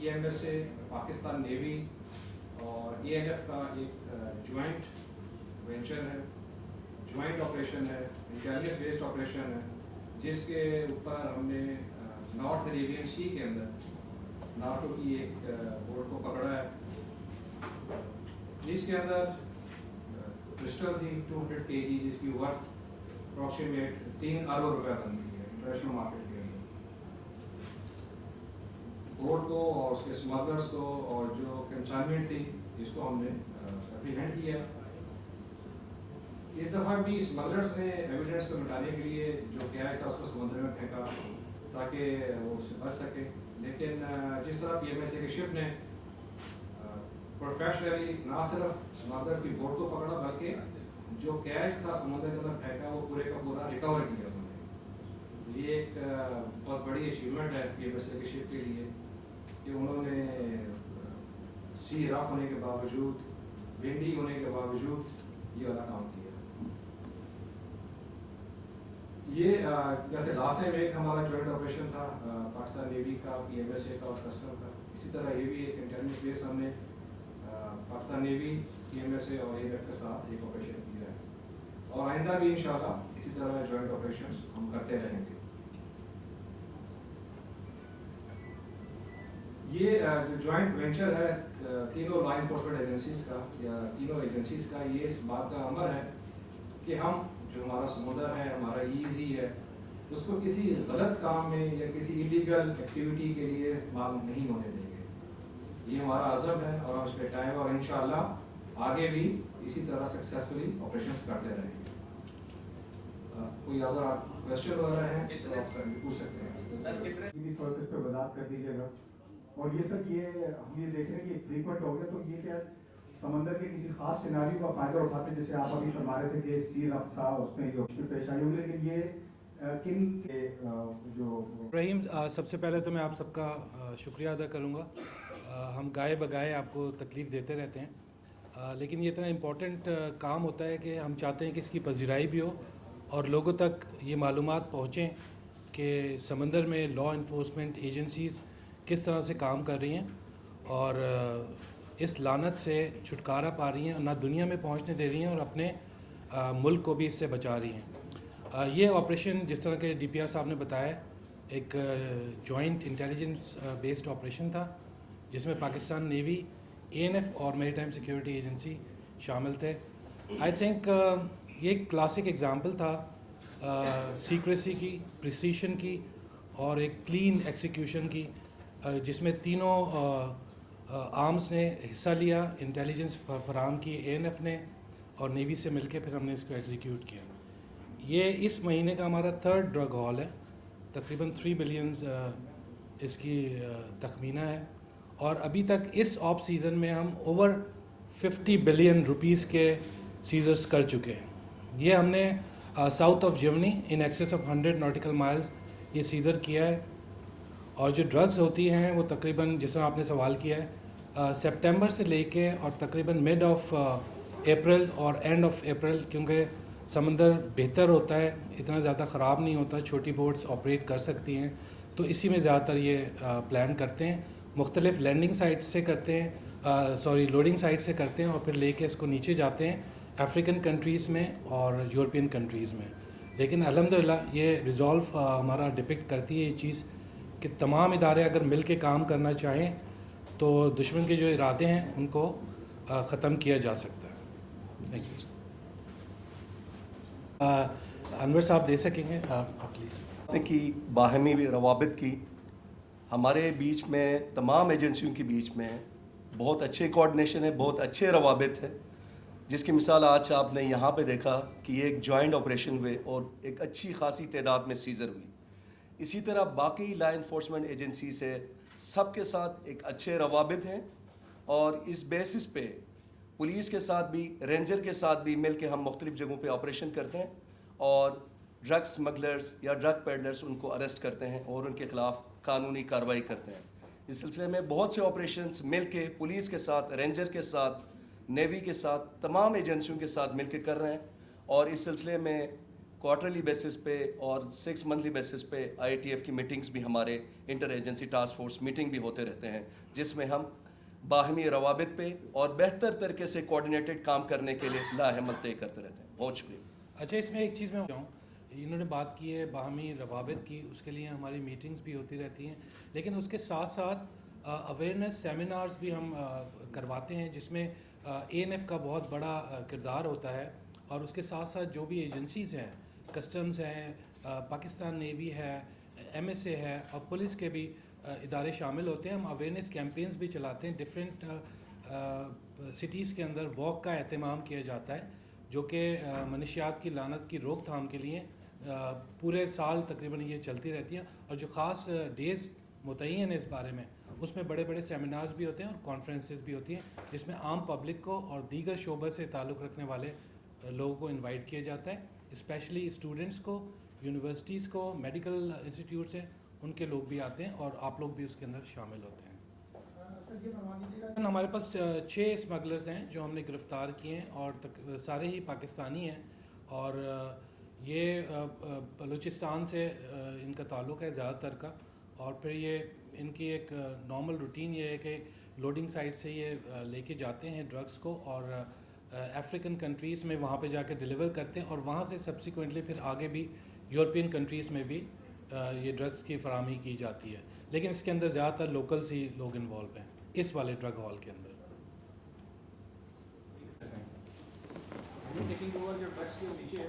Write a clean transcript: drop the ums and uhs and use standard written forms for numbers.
PMSA, Pakistan navy और ANF का एक ज्वाइंट वेंचर है, ज्वाइंट ऑपरेशन है, इंटेलिजेंस बेस्ड ऑपरेशन है, जिसके ऊपर हमने नॉर्थ अरेबियन सी के अंदर नाटो की एक बोट को पकड़ा है, जिसके अंदर पिस्टल थी 200 kg, जिसकी वर्थ अप्रॉक्सीमेट 3 अरब रुपए बनती है इंटरनेशनल मार्केट के अंदर। बोट को और उसके स्मगलर्स को और जो कंसाइनमेंट थी इसको हमने एप्रीहेंड किया। इस दफ़ा भी स्मगलर्स ने एविडेंस को मिटाने के लिए जो कैश था उसको समुद्र में फेंका ताकि वो उससे बच सके, लेकिन जिस तरह PMSA की शिप ने प्रोफेशनली ना सिर्फ स्मगलर की बोट को पकड़ा बल्कि जो कैश था समुद्र के अंदर फेंका वो पूरे का पूरा रिकवर किया उन्होंने। ये एक बहुत बड़ी अचीवमेंट है PMSA की शिप के लिए कि उन्होंने सी रफ होने के बावजूद, विंडी होने के बावजूद ये वाला काम किया। ये जैसे लास्ट टाइम एक हमारा जॉइंट ऑपरेशन था पाकिस्तान नेवी का, PMSA का और कस्टम का, इसी तरह ये भी एक इंटेलिजेंस बेस हमने पाकिस्तान नेवी, PMSA और ANF के साथ एक ऑपरेशन किया है और आइंदा भी इंशाल्लाह इसी तरह जॉइंट ऑपरेशंस हम करते रहेंगे। ये जो जॉइंट वेंचर है तीनों लॉ इन्फोर्समेंट एजेंसीज का या तीनों एजेंसीज का, ये इस बात का अमर है कि हम जो हमारा समुद्र है, हमारा EEZ है, उसको किसी गलत काम में या किसी इलीगल एक्टिविटी के लिए इस्तेमाल नहीं होने देंगे। ये हमारा अज़म है और हम इस पर टाइम और इंशाल्लाह आगे भी इसी तरह सक्सेसफुली ऑपरेशंस करते रहेंगे। कोई अगर आप क्वेश्चन वगैरह हैं तो आप पूछ सकते हैं। प्रोसेस पे वजाहत कर दीजिएगा। और ये सर ये हम ये देख रहे हैं कि फ्रीक्वेंट हो गया, तो ये क्या समंदर के किसी खास सिनारियो का फायदा उठाते, जैसे आप अभी फरमा रहे थे कि सी रफ था उसमें ये मुश्किल पेश आई होगी, लेकिन ये किन के जो रहीम, सबसे पहले तो मैं आप सबका शुक्रिया अदा करूँगा। हम गाए बगाए आपको तकलीफ़ देते रहते हैं, लेकिन ये इतना इम्पोर्टेंट काम होता है कि हम चाहते हैं कि इसकी पजीराई भी हो और लोगों तक ये मालूमात पहुँचें कि समंदर में लॉ इन्फोर्समेंट एजेंसीज़ किस तरह से काम कर रही हैं और इस लानत से छुटकारा पा रही हैं, ना दुनिया में पहुंचने दे रही हैं और अपने मुल्क को भी इससे बचा रही हैं। ये ऑपरेशन जिस तरह के DPR साहब ने बताया, एक जॉइंट इंटेलिजेंस बेस्ड ऑपरेशन था जिसमें पाकिस्तान नेवी, ANF और मैरीटाइम सिक्योरिटी एजेंसी शामिल थे। आई थिंक ये एक क्लासिक एग्जांपल था सीक्रेसी की, प्रिसीशन की और एक क्लीन एक्सिक्यूशन की, जिसमें तीनों आर्म्स ने हिस्सा लिया, इंटेलिजेंस फराम की ANF ने और नेवी से मिलकर फिर हमने इसको एग्जीक्यूट किया। ये इस महीने का हमारा 3rd ड्रग हॉल है, तकरीबन 3 बिलियन इसकी तखमीना है और अभी तक इस ऑफ सीज़न में हम ओवर 50 बिलियन रुपीस के सीजर्स कर चुके हैं। ये हमने south of Germany in excess of 100 nautical miles ये सीज़र किया है। और जो ड्रग्स होती हैं वो तकरीबन, जिस तरह आपने सवाल किया है, सितंबर से लेके और तकरीबन मिड ऑफ अप्रैल और एंड ऑफ अप्रैल, क्योंकि समंदर बेहतर होता है, इतना ज़्यादा ख़राब नहीं होता, छोटी बोट्स ऑपरेट कर सकती हैं, तो इसी में ज़्यादातर ये प्लान करते हैं। मुख्तलिफ लैंडिंग साइट से करते हैं, लोडिंग साइट से करते हैं और फिर लेके इसको नीचे जाते हैं अफ्रीकन कंट्रीज़ में और यूरोपियन कंट्रीज़ में। लेकिन अल्हम्दुलिल्लाह ये रिज़ॉल्व हमारा डिपिक्ट करती है ये चीज़ कि तमाम इदारे अगर मिल के काम करना चाहें तो दुश्मन के जो इरादे हैं उनको ख़त्म किया जा सकता है। Thank you. अनवर साहब दे सकेंगे आप प्लीज़। की बाहमी रवाबित की हमारे बीच में, तमाम एजेंसियों के बीच में बहुत अच्छे कोऑर्डिनेशन है, बहुत अच्छे रवाबित है, जिसकी मिसाल आज आपने यहाँ पे देखा कि एक जॉइंट ऑपरेशन हुए और एक अच्छी खासी तादाद में सीज़र हुई। इसी तरह बाकी लॉ इन्फोर्समेंट एजेंसी से सबके साथ एक अच्छे रवाबित हैं और इस बेसिस पे पुलिस के साथ भी, रेंजर के साथ भी मिल के हम मुख्तलिफ़ जगहों पे ऑपरेशन करते हैं और ड्रग स्मगलर्स या ड्रग पेडलर्स उनको अरेस्ट करते हैं और उनके ख़िलाफ़ कानूनी कार्रवाई करते हैं। इस सिलसिले में बहुत से ऑपरेशंस मिल के पुलिस के साथ, रेंजर के साथ, नेवी के साथ, तमाम एजेंसियों के साथ मिल के कर रहे हैं और इस सिलसिले में क्वार्टरली बेसिस पे और 6 मंथली बेसिस पे IATF की मीटिंग्स भी हमारे inter agency task force meeting भी होते रहते हैं, जिसमें हम बाहमी रवाबित पे और बेहतर तरीके से कोऑर्डिनेटेड काम करने के लिए लाहेमत तय करते रहते हैं। बहुत शुक्रिया। अच्छा, इसमें एक चीज़ मैं बताऊँ, इन्होंने बात की है बाहमी रवाबित की, उसके लिए हमारी मीटिंग्स भी होती रहती हैं, लेकिन उसके साथ साथ अवेयरनेस सेमिनार्स भी हम करवाते हैं, जिसमें ANF का बहुत बड़ा किरदार होता है। और उसके साथ साथ जो भी एजेंसीज़ हैं, कस्टम्स हैं, पाकिस्तान नेवी है, MSA है और पुलिस के भी इदारे शामिल होते हैं। हम अवेयरनेस कैंपेन्स भी चलाते हैं, डिफरेंट सिटीज़ के अंदर वॉक का एहतमाम किया जाता है, जो कि मनशियात की लानत की रोकथाम के लिए पूरे साल तकरीबन ये चलती रहती हैं। और जो ख़ास डेज़ मुतय्यन इस बारे में, उसमें बड़े बड़े सेमिनार्स भी होते हैं और कॉन्फ्रेंसेस भी होती हैं, जिसमें आम पब्लिक को और दीगर शोबे से ताल्लुक़ रखने वाले लोगों को इनवाइट किया जाता है, स्पेशली स्टूडेंट्स को, यूनिवर्सिटीज़ को, मेडिकल इंस्टीट्यूट्स हैं, उनके लोग भी आते हैं और आप लोग भी उसके अंदर शामिल होते हैं। हमारे पास 6 स्मगलर्स हैं जो हमने गिरफ़्तार किए हैं और सारे ही पाकिस्तानी हैं और ये बलूचिस्तान से इनका ताल्लुक़ है ज़्यादातर का। और फिर ये इनकी एक नॉर्मल रूटीन ये है कि लोडिंग साइट से ये लेके जाते हैं ड्रग्स को और अफ्रीकन कंट्रीज़ में वहाँ पे जाके डिलीवर करते हैं और वहाँ से सब्सिक्वेंटली फिर आगे भी यूरोपियन कंट्रीज़ में भी ये ड्रग्स की फराहमी की जाती है। लेकिन इसके अंदर ज़्यादातर लोकल्स ही लोग इन्वॉल्व हैं इस वाले ड्रग हॉल के अंदर। टेकिंग ओवर जो ड्रग्स के नीचे